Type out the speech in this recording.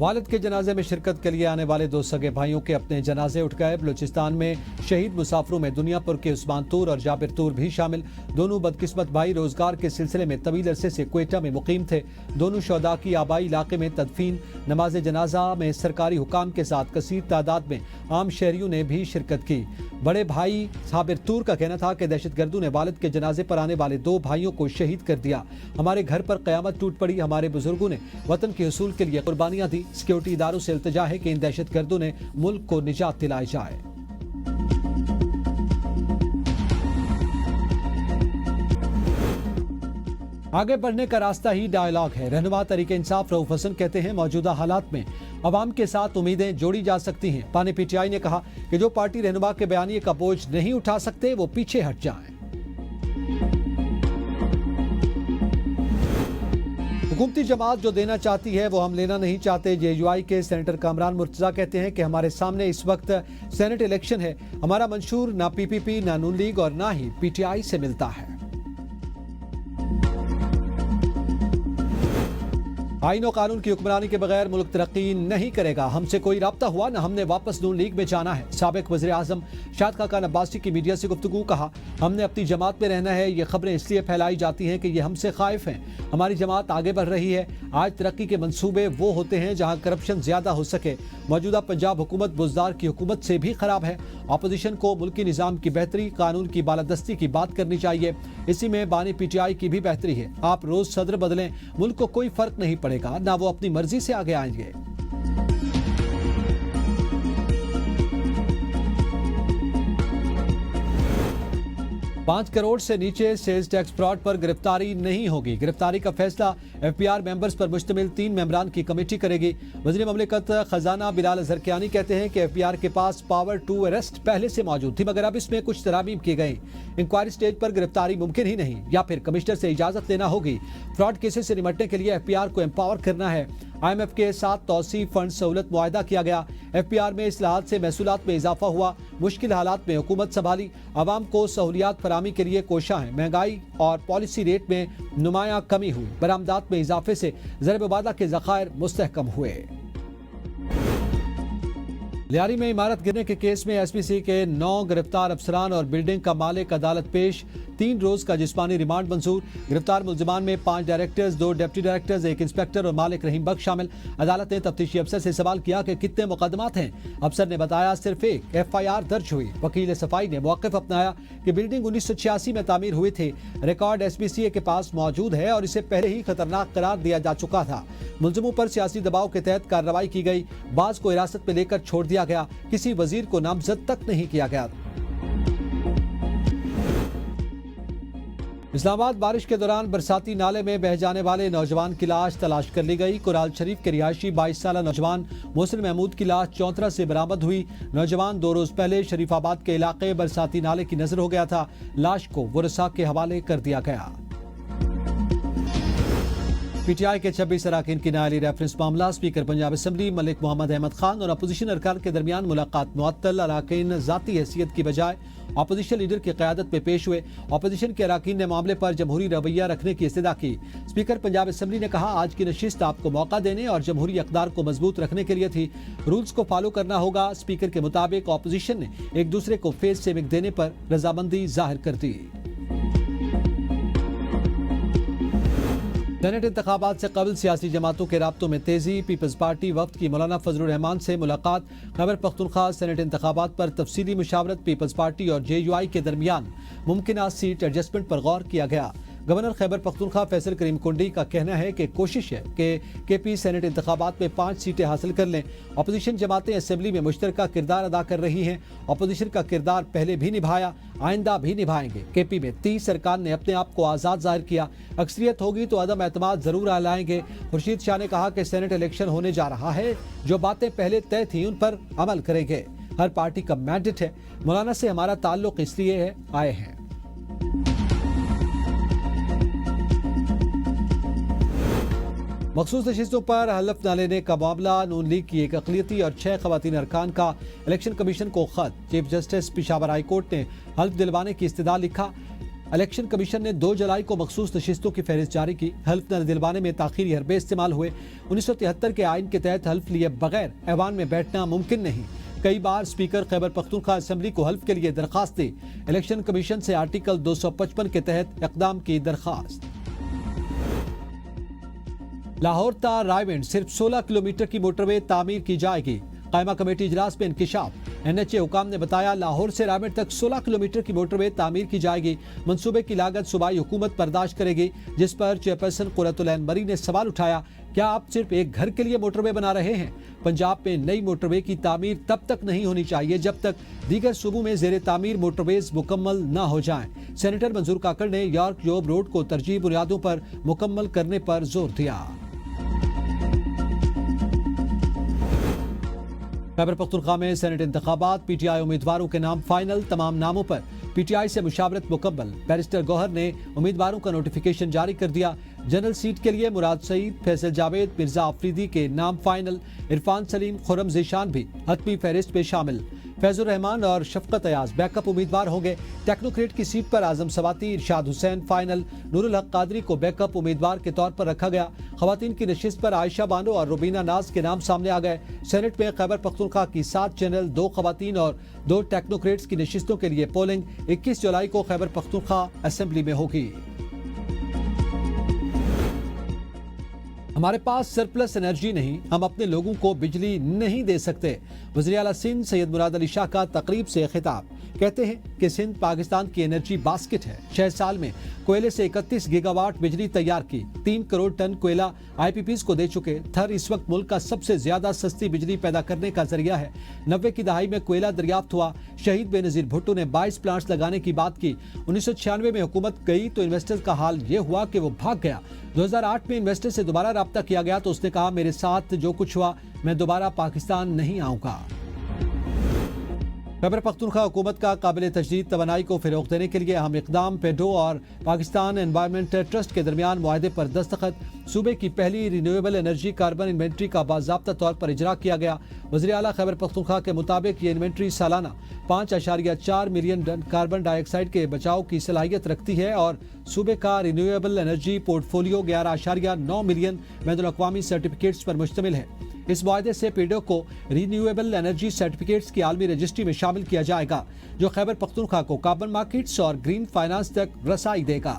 والد کے جنازے میں شرکت کے لیے آنے والے 2 سگے بھائیوں کے اپنے جنازے اٹھ گئے۔ بلوچستان میں شہید مسافروں میں دنیا پور کے عثمان طور اور جابر طور بھی شامل۔ دونوں بدقسمت بھائی روزگار کے سلسلے میں طویل عرصے سے کوئٹہ میں مقیم تھے۔ دونوں شہداء کی آبائی علاقے میں تدفین۔ نماز جنازہ میں سرکاری حکام کے ساتھ کثیر تعداد میں عام شہریوں نے بھی شرکت کی۔ بڑے بھائی جابر طور کا کہنا تھا کہ دہشت گردوں نے والد کے جنازے پر آنے والے 2 بھائیوں کو شہید کر دیا۔ ہمارے گھر پر قیامت ٹوٹ پڑی۔ ہمارے بزرگوں نے وطن کے حصول کے لیے قربانیاں دی۔ سیکیورٹی اداروں سے التجا ہے کہ ان دہشت گردوں نے ملک کو نجات دلائی جائے۔ آگے بڑھنے کا راستہ ہی ڈائیلاگ ہے۔ رہنما تحریک انصاف رؤوف حسن کہتے ہیں موجودہ حالات میں عوام کے ساتھ امیدیں جوڑی جا سکتی ہیں۔ بانی پی ٹی آئی نے کہا کہ جو پارٹی رہنما کے بیانیے کا بوجھ نہیں اٹھا سکتے وہ پیچھے ہٹ جائیں۔ حکومتی جماعت جو دینا چاہتی ہے وہ ہم لینا نہیں چاہتے۔ جے یو آئی کے سینیٹر کامران مرتضیٰ کہتے ہیں کہ ہمارے سامنے اس وقت سینٹ الیکشن ہے۔ ہمارا منشور نہ پی پی پی، نہ نون لیگ اور نہ ہی پی ٹی آئی سے ملتا ہے۔ آئین و قانون کی حکمرانی کے بغیر ملک ترقی نہیں کرے گا۔ ہم سے کوئی رابطہ ہوا نہ ہم نے واپس نون لیگ میں جانا ہے۔ سابق وزیر اعظم شاہد خاقان عباسی کی میڈیا سے گفتگو، کہا ہم نے اپنی جماعت میں رہنا ہے۔ یہ خبریں اس لیے پھیلائی جاتی ہیں کہ یہ ہم سے خائف ہیں۔ ہماری جماعت آگے بڑھ رہی ہے۔ آج ترقی کے منصوبے وہ ہوتے ہیں جہاں کرپشن زیادہ ہو سکے۔ موجودہ پنجاب حکومت بزدار کی حکومت سے بھی خراب ہے۔ اپوزیشن کو ملکی نظام کی بہتری، قانون کی بالادستی کی بات کرنی چاہیے۔ اسی میں بانی پی ٹی آئی کی بھی بہتری ہے۔ آپ روز صدر بدلیں، ملک کو کوئی فرق نہیں پڑے گا، نہ وہ اپنی مرضی سے آگے آئیں گے۔ $5 کروڑ سے نیچے سیلز ٹیکس فراڈ پر گرفتاری نہیں ہوگی۔ گرفتاری کا فیصلہ ایف بی آر ممبرز پر مشتمل 3 ممبران کی کمیٹی کرے گی۔ وزیر مملکت خزانہ بلال اظہر کیانی کہتے ہیں کہ ایف بی آر کے پاس پاور ٹو اریسٹ پہلے سے موجود تھی، مگر اب اس میں کچھ ترامیم کی گئی۔ انکوائری سٹیج پر گرفتاری ممکن ہی نہیں، یا پھر کمشنر سے اجازت لینا ہوگی۔ فراڈ کیسز سے نمٹنے کے لیے ایف بی آر کو امپاور کرنا ہے۔ آئی ایم ایف کے ساتھ توسیع فنڈ سہولت معاہدہ کیا گیا۔ ایف پی آر میں اصلاحات سے محصولات میں اضافہ ہوا۔ مشکل حالات میں حکومت سنبھالی۔ عوام کو سہولیات فراہمی کے لیے کوشاں ہیں۔ مہنگائی اور پالیسی ریٹ میں نمایاں کمی ہوئی۔ برآمدات میں اضافے سے زر مبادلہ کے ذخائر مستحکم ہوئے۔ لیاری میں عمارت گرنے کے کیس میں ایس پی سی کے 9 گرفتار افسران اور بلڈنگ کا مالک عدالت پیش۔ 3 روز کا جسمانی ریمانڈ منظور۔ گرفتار ملزمان میں 5 ڈائریکٹرز، 2 ڈپٹی ڈائریکٹرز، 1 انسپیکٹر اور مالک رحیم بخش شامل۔ عدالت نے تفتیشی افسر سے سوال کیا کہ کتنے مقدمات ہیں۔ افسر نے بتایا صرف 1 ایف آئی آر درج ہوئی۔ وکیل صفائی نے موقف اپنایا کہ بلڈنگ 1986 میں تعمیر ہوئی تھی۔ ریکارڈ ایس پی سی اے کے پاس موجود ہے اور اسے پہلے ہی خطرناک قرار دیا جا چکا تھا۔ ملزموں پر سیاسی دباؤ کے تحت کارروائی کی گئی۔ بعض کو حراست میں لے کر چھوڑ دیا گیا۔ کسی وزیر کو نامزد تک نہیں کیا گیا۔ اسلام آباد بارش کے دوران برساتی نالے میں بہہ جانے والے نوجوان کی لاش تلاش کر لی گئی۔ کورال شریف کے رہائشی 22 سالہ نوجوان محسن محمود کی لاش چونترا سے برآمد ہوئی۔ نوجوان 2 روز پہلے شریف آباد کے علاقے برساتی نالے کی نظر ہو گیا تھا۔ لاش کو ورثاء کے حوالے کر دیا گیا۔ پی ٹی آئی کے 26 اراکین کی نااہلی ریفرنس معاملہ۔ اسپیکر پنجاب اسمبلی ملک محمد احمد خان اور اپوزیشن ارکان کے درمیان ملاقات معطل۔ اراکین ذاتی حیثیت کی بجائے اپوزیشن لیڈر کی قیادت میں پیش ہوئے۔ اپوزیشن کے اراکین نے معاملے پر جمہوری رویہ رکھنے کی استدعا کی۔ اسپیکر پنجاب اسمبلی نے کہا آج کی نشست آپ کو موقع دینے اور جمہوری اقدار کو مضبوط رکھنے کے لیے تھی۔ رولز کو فالو کرنا ہوگا۔ اسپیکر کے مطابق اپوزیشن نے ایک دوسرے کو فیس سیونگ دینے پر رضامندی ظاہر کر دی۔ سینٹ انتخابات سے قبل سیاسی جماعتوں کے رابطوں میں تیزی۔ پیپلز پارٹی وفد کی مولانا فضل الرحمان سے ملاقات۔ خیبر پختونخوا سینٹ انتخابات پر تفصیلی مشاورت۔ پیپلز پارٹی اور جے یو آئی کے درمیان ممکنہ سیٹ ایڈجسٹمنٹ پر غور کیا گیا۔ گورنر خیبر پختونخوا فیصل کریم کنڈی کا کہنا ہے کہ کوشش ہے کہ کے پی سینٹ انتخابات میں 5 سیٹیں حاصل کر لیں۔ اپوزیشن جماعتیں اسمبلی میں مشترکہ کردار ادا کر رہی ہیں۔ اپوزیشن کا کردار پہلے بھی نبھایا، آئندہ بھی نبھائیں گے۔ کے پی میں 30 ارکان نے اپنے آپ کو آزاد ظاہر کیا۔ اکثریت ہوگی تو عدم اعتماد ضرور لائیں گے۔ خورشید شاہ نے کہا کہ سینٹ الیکشن ہونے جا رہا ہے، جو باتیں پہلے طے تھیں ان پر عمل کریں گے۔ ہر پارٹی کا مینڈیٹ ہے۔ مولانا سے ہمارا تعلق اس لیے آئے ہیں۔ مخصوص نشستوں پر حلف نہ لینے کا معاملہ۔ نون لیگ کی 1 اقلیتی اور 6 خواتین ارکان کا الیکشن کمیشن کو خط۔ Chief justice Peshawar high court نے حلف دلوانے کی استدعا لکھا۔ الیکشن کمیشن نے 2 جولائی کو مخصوص نشستوں کی فہرست جاری کی۔ حلف نہ دلوانے میں تاخیری حربے استعمال ہوئے۔ 1973 کے آئین کے تحت حلف لیے بغیر ایوان میں بیٹھنا ممکن نہیں۔ کئی بار اسپیکر خیبر پختونخوا اسمبلی کو حلف کے لیے درخواست دی۔ الیکشن کمیشن سے آرٹیکل 255 کے تحت اقدام کی درخواست۔ لاہور تا رائیونڈ صرف 16 کلومیٹر کی موٹر وے تعمیر کی جائے گی۔ قائمہ کمیٹی اجلاس میں انکشاف۔ NHA حکام نے بتایا لاہور سے رائیونڈ تک 16 کلومیٹر کی موٹر وے تعمیر کی جائے گی۔ منصوبے کی لاگت صوبائی حکومت برداشت کرے گی، جس پر چیئرپرسن قرۃ العین مری نے سوال اٹھایا، کیا آپ صرف ایک گھر کے لیے موٹر وے بنا رہے ہیں؟ پنجاب میں نئی موٹر وے کی تعمیر تب تک نہیں ہونی چاہیے جب تک دیگر صوبوں میں زیر تعمیر موٹر ویز مکمل نہ ہو جائیں۔ سینیٹر منظور کاکڑ نے یارک جوب روڈ کو ترجیحی بنیادوں پر مکمل کرنے پر زور دیا۔ خیبر پختونخوا میں سینٹ انتخابات، پی ٹی آئی امیدواروں کے نام فائنل، تمام ناموں پر پی ٹی آئی سے مشاورت مکمل۔ بیرسٹر گوہر نے امیدواروں کا نوٹیفیکیشن جاری کر دیا۔ جنرل سیٹ کے لیے مراد سعید، فیصل جاوید، مرزا آفریدی کے نام فائنل۔ عرفان سلیم، خرم ذیشان بھی حتمی فہرست میں شامل۔ فیض الرحمان اور شفقت ایاز بیک اپ امیدوار ہوں گے۔ ٹیکنوکریٹ کی سیٹ پر اعظم سواتی، ارشاد حسین فائنل۔ نور الحق قادری کو بیک اپ امیدوار کے طور پر رکھا گیا۔ خواتین کی نشست پر عائشہ بانو اور روبینہ ناز کے نام سامنے آ گئے۔ سینٹ میں خیبر پختونخوا کی 7 جنرل، 2 خواتین اور 2 ٹیکنوکریٹس کی نشستوں کے لیے پولنگ 21 جولائی کو خیبر پختونخوا اسمبلی میں ہوگی۔ ہمارے پاس سرپلس انرجی نہیں، ہم اپنے لوگوں کو بجلی نہیں دے سکتے۔ وزیر اعلیٰ سندھ سید مراد علی شاہ کا تقریب سے خطاب۔ کہتے ہیں کہ سندھ پاکستان کی انرجی باسکٹ ہے۔ 6 سال میں کوئلے سے 31 گیگا واٹ بجلی تیار کی، 3 کروڑ ٹن کوئلہ آئی پی پیز کو دے چکے۔ تھر اس وقت ملک کا سب سے زیادہ سستی بجلی پیدا کرنے کا ذریعہ ہے۔ 90 کی دہائی میں کوئلہ دریافت ہوا۔ شہید بے نظیر بھٹو نے 22 پلانٹس لگانے کی بات کی۔ 1996 میں حکومت گئی تو انویسٹر کا حال یہ ہوا کہ وہ بھاگ گیا۔ 2008 میں انویسٹر سے دوبارہ رابطہ کیا گیا تو اس نے کہا میرے ساتھ جو کچھ ہوا میں دوبارہ پاکستان نہیں آؤں گا۔ خیبر پختونخوا حکومت کا قابل تجدید توانائی کو فروغ دینے کے لیے اہم اقدام۔ پیڈو اور پاکستان انوائرمنٹ ٹرسٹ کے درمیان معاہدے پر دستخط۔ صوبے کی پہلی رینیویبل انرجی کاربن انوینٹری کا باضابطہ طور پر اجرا کیا گیا۔ وزیر اعلیٰ خیبر پختونخوا کے مطابق یہ انوینٹری سالانہ 5.4 million ton carbon dioxide کے بچاؤ کی صلاحیت رکھتی ہے اور صوبے کا renewable energy portfolio 11.9 million بین الاقوامی سرٹیفکیٹس پر مشتمل ہے۔ اس معاہدے سے پیڈو کو رینیویبل انرجی سرٹیفکیٹس کی عالمی رجسٹری میں شامل کیا جائے گا، جو خیبر پختونخوا کو کاربن مارکیٹس اور گرین فائنانس تک رسائی دے گا۔